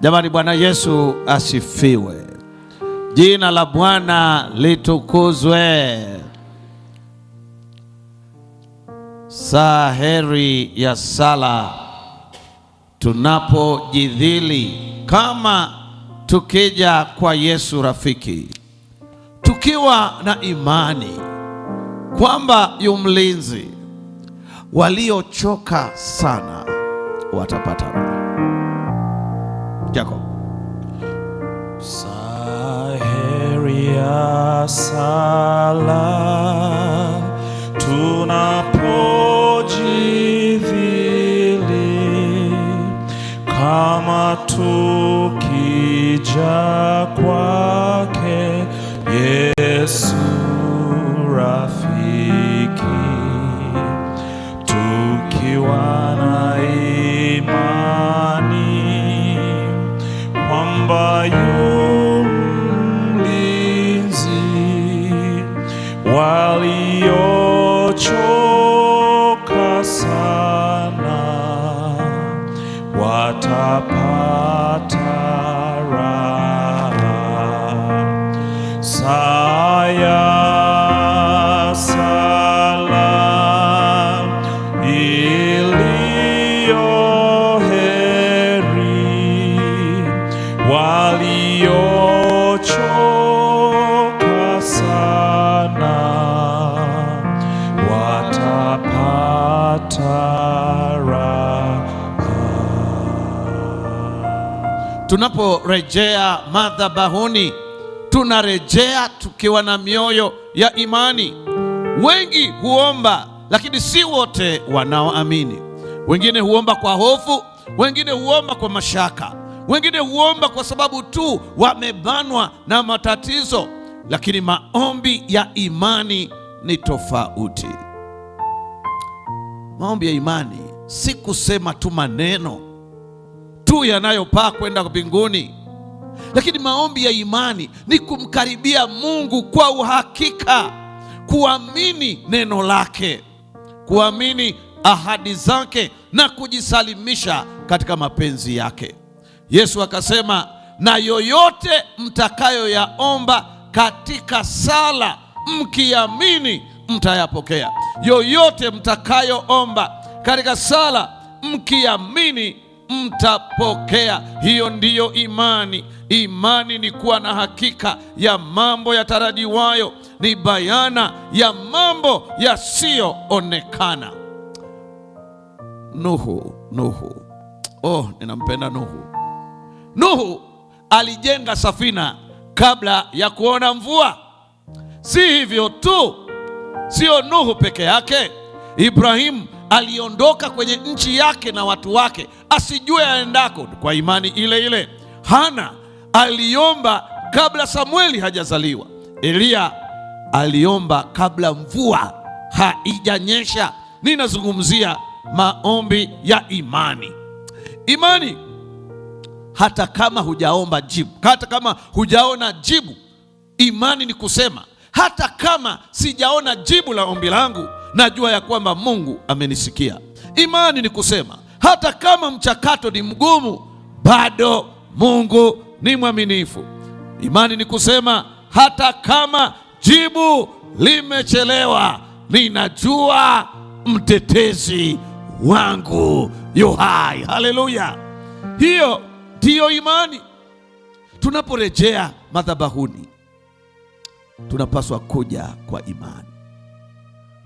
Jamani, Bwana Yesu asifiwe. Jina la Bwana litukuzwe. Saa heri ya sala tunapojidhili kama tukija kwa Yesu rafiki, tukiwa na imani kwamba yu mlinzi. Waliochoka sana watapata raha. Jacob. Saa heri ya sala tunapojidhili kama tukija kwake Yesu rafiki, tukiwa na imani kwamba yu mlinzi. Waliochoka sana watapata raha. Saa ya sala iliyo heri, waliochoka sana watapata raha. Tunaporejea madhabahuni, tunarejea tukiwa na mioyo ya imani. Wengi huomba, lakini si wote wanaoamini. Wengine huomba kwa hofu, wengine huomba kwa mashaka, wengine huomba kwa sababu tu wamebanwa na matatizo. Lakini maombi ya imani ni tofauti. Maombi ya imani si kusema tu maneno tu yanayopaa kwenda mbinguni, lakini maombi ya imani ni kumkaribia Mungu kwa uhakika, kuamini neno lake, kuamini ahadi zake na kujisalimisha katika mapenzi yake. Yesu akasema, na yoyote mtakayoyaomba katika sala mkiamini mtayapokea. Yoyote mtakayoomba katika sala mkiamini mtapokea. Hiyo ndiyo imani. Imani ni kuwa na hakika ya mambo yatarajiwayo, ni bayana ya mambo yasiyoonekana. Nuhu. Oh, ninampenda Nuhu. Nuhu alijenga safina kabla ya kuona mvua. Si hivyo tu, sio Nuhu peke yake. Ibrahimu aliondoka kwenye nchi yake na watu wake asijue aendako kwa imani ile ile. Hana aliomba kabla Samueli hajazaliwa. Eliya aliomba kabla mvua haijanyesha. Ninazungumzia maombi ya imani. Imani, hata kama hujaomba jibu, hata kama hujaona jibu, imani ni kusema hata kama sijaona jibu la ombi langu, najua ya kwamba Mungu amenisikia. Imani ni kusema hata kama mchakato ni mgumu, bado Mungu ni mwaminifu. Imani ni kusema hata kama jibu limechelewa, ninajua mtetezi wangu yu hai. Haleluya! Hiyo ndiyo imani. Tunaporejea madhabahuni, tunapaswa kuja kwa imani,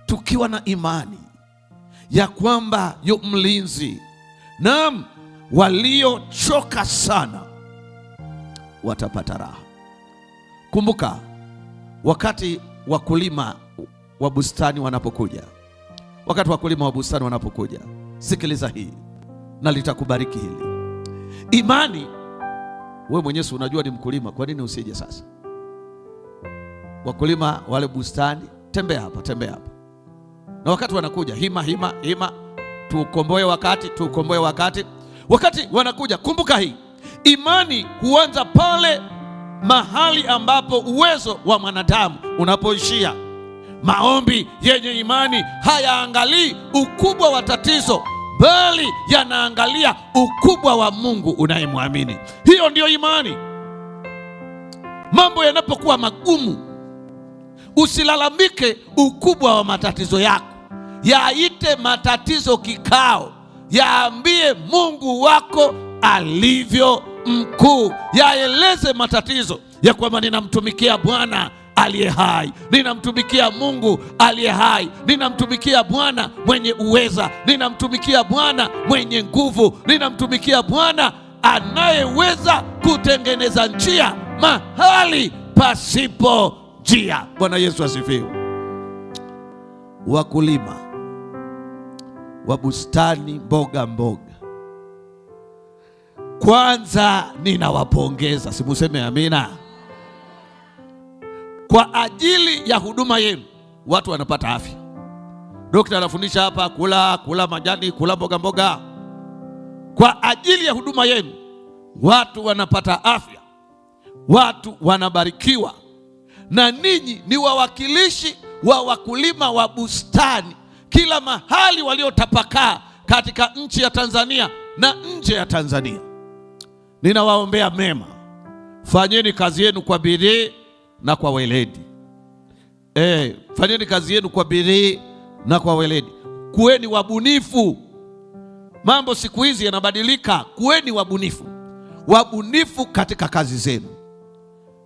tukiwa na imani ya kwamba yu mlinzi. Naam, waliochoka sana watapata raha. Kumbuka, wakati wakulima wa bustani wanapokuja, sikiliza hii na litakubariki hili. Imani, wewe mwenyewe unajua ni mkulima, kwa nini usije sasa? Wakulima wale bustani, tembea hapa. Na wakati wanakuja, hima, tukomboe wakati. Wakati wanakuja, kumbuka hii, imani huanza pale mahali ambapo uwezo wa mwanadamu unapoishia. Maombi yenye imani hayaangalii ukubwa wa tatizo, bali yanaangalia ukubwa wa Mungu unayemwamini. Hiyo ndiyo imani. Mambo yanapokuwa magumu, usilalamike ukubwa wa matatizo yako. Yaite matatizo kikao, yaambie Mungu wako alivyo mkuu. Yaeleze matatizo ya kwamba ninamtumikia Bwana aliye hai, ninamtumikia Mungu aliye hai, ninamtumikia Bwana mwenye uweza, ninamtumikia Bwana mwenye nguvu, ninamtumikia Bwana anayeweza kutengeneza njia mahali pasipo njia. Bwana Yesu asifiwe. Wakulima wa bustani mboga, kwanza ninawapongeza, simuseme amina, kwa ajili ya huduma yenu. Watu wanapata afya. Daktari anafundisha hapa kula majani, kula mboga. Kwa ajili ya huduma yenu watu wanapata afya, watu wanabarikiwa. Na ninyi ni wawakilishi wa wakulima wa bustani kila mahali waliotapakaa katika nchi ya Tanzania na nje ya Tanzania. Ninawaombea mema. Fanyeni kazi yenu kwa bidii na kwa weledi. Fanyeni kazi yenu kwa bidii na kwa weledi. Kuweni wabunifu. Mambo siku hizi yanabadilika. Kuweni wabunifu. Wabunifu katika kazi zenu.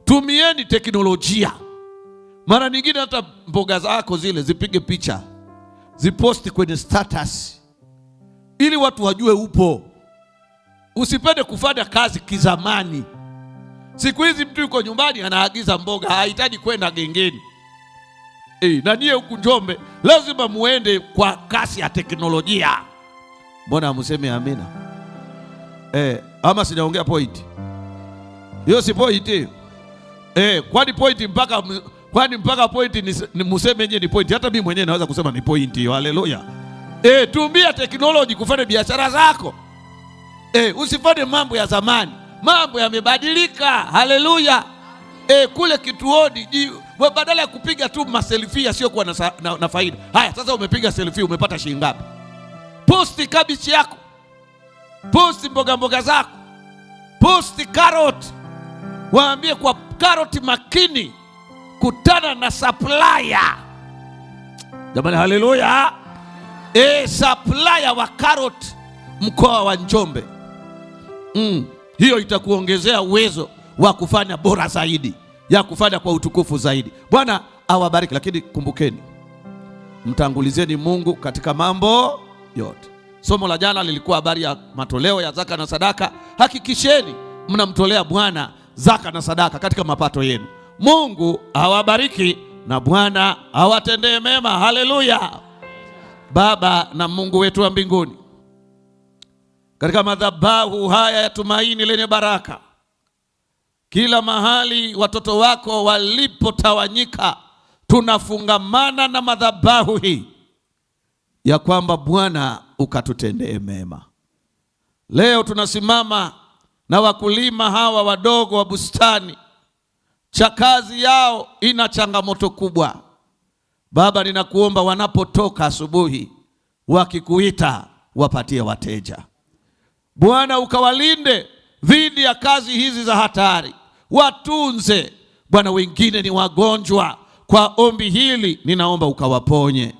Tumieni teknolojia. Mara nyingine hata mboga zako zile zipige picha, ziposti kwenye status ili watu wajue upo. Usipende kufanya kazi kizamani. Siku hizi mtu yuko nyumbani anaagiza mboga, hahitaji kwenda gengeni. Na nyie huku Njombe lazima muende kwa kasi ya teknolojia. Mbona amuseme amina? Ama sinaongea point? Hiyo si point hiyo. Kwani point mpaka point ni museme nye ni point? Hata mimi mwenyewe naweza kusema ni point hiyo. Haleluya. Tumia teknoloji kufanya biashara zako. Usifanye mambo ya zamani. Mambo yamebadilika. Haleluya. Kule kituoni badala ya kupiga tu maselfie yasiyokuwa na faida. Haya, sasa umepiga selfie, umepata shilingi ngapi? Posti kabichi yako, posti mboga zako, posti karoti. Waambie kwa karoti makini, kutana na supplier. Jamani, haleluya. Supplier wa karoti mkoa wa Njombe. Hiyo itakuongezea uwezo wa kufanya bora zaidi, ya kufanya kwa utukufu zaidi. Bwana awabariki. Lakini kumbukeni, mtangulizeni Mungu katika mambo yote. Somo la jana lilikuwa habari ya matoleo ya zaka na sadaka. Hakikisheni mnamtolea Bwana zaka na sadaka katika mapato yenu. Mungu awabariki na Bwana awatendee mema. Haleluya. Baba na Mungu wetu wa mbinguni, katika madhabahu haya ya tumaini lenye baraka, kila mahali watoto wako walipotawanyika, tunafungamana na madhabahu hii ya kwamba Bwana ukatutendee mema. Leo tunasimama na wakulima hawa wadogo wa bustani. Kazi yao ina changamoto kubwa. Baba, ninakuomba wanapotoka asubuhi wakikuita, wapatie wateja. Bwana, ukawalinde dhidi ya kazi hizi za hatari. Watunze Bwana. Wengine ni wagonjwa, kwa ombi hili ninaomba ukawaponye.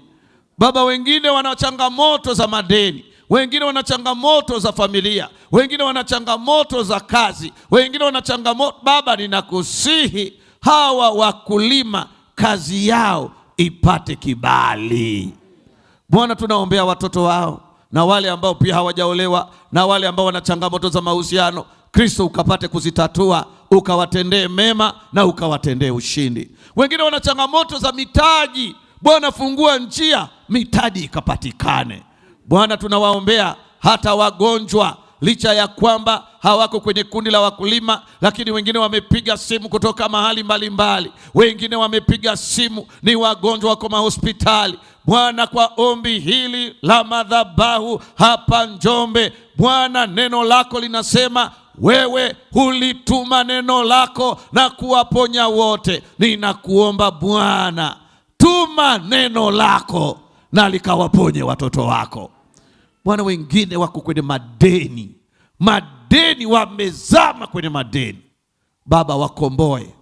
Baba, wengine wana changamoto za madeni, wengine wana changamoto za familia, wengine wana changamoto za kazi, wengine wana changamoto. Baba, ninakusihi hawa wakulima kazi yao ipate kibali. Bwana, tunaombea watoto wao na wale ambao pia hawajaolewa na wale ambao wana changamoto za mahusiano. Kristo ukapate kuzitatua, ukawatendee mema na ukawatendee ushindi. Wengine wana changamoto za mitaji. Bwana, fungua njia mitaji ikapatikane. Bwana, tunawaombea hata wagonjwa, licha ya kwamba hawako kwenye kundi la wakulima, lakini wengine wamepiga simu kutoka mahali mbalimbali. Wengine wamepiga simu ni wagonjwa, wako mahospitali. Bwana, kwa ombi hili la madhabahu hapa Njombe, Bwana, neno lako linasema wewe hulituma neno lako na kuwaponya wote. Ninakuomba Bwana, tuma neno lako na likawaponye watoto wako. Bwana, wengine wako kwenye madeni, wamezama kwenye madeni. Baba, wakomboe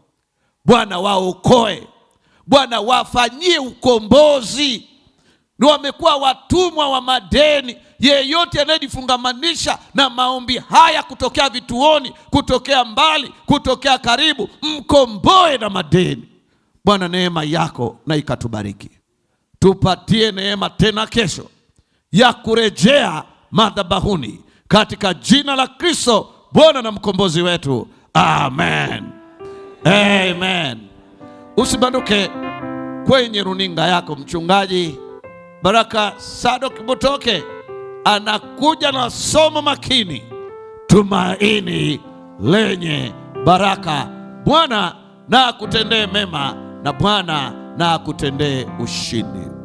Bwana, waokoe Bwana, wafanyie ukombozi. Ni wamekuwa watumwa wa madeni. Yeyote anayejifungamanisha na maombi haya, kutokea vituoni, kutokea mbali, kutokea karibu, mkomboe na madeni. Bwana, neema yako na ikatubariki. Tupatie neema tena kesho ya kurejea madhabahuni, katika jina la Kristo Bwana na mkombozi wetu. Amen. Amen. Usibanduke kwenye runinga yako. Mchungaji Baraka Sadok Butoke anakuja na somo makini, tumaini lenye baraka. Bwana na akutendee mema, na Bwana na akutendee ushindi.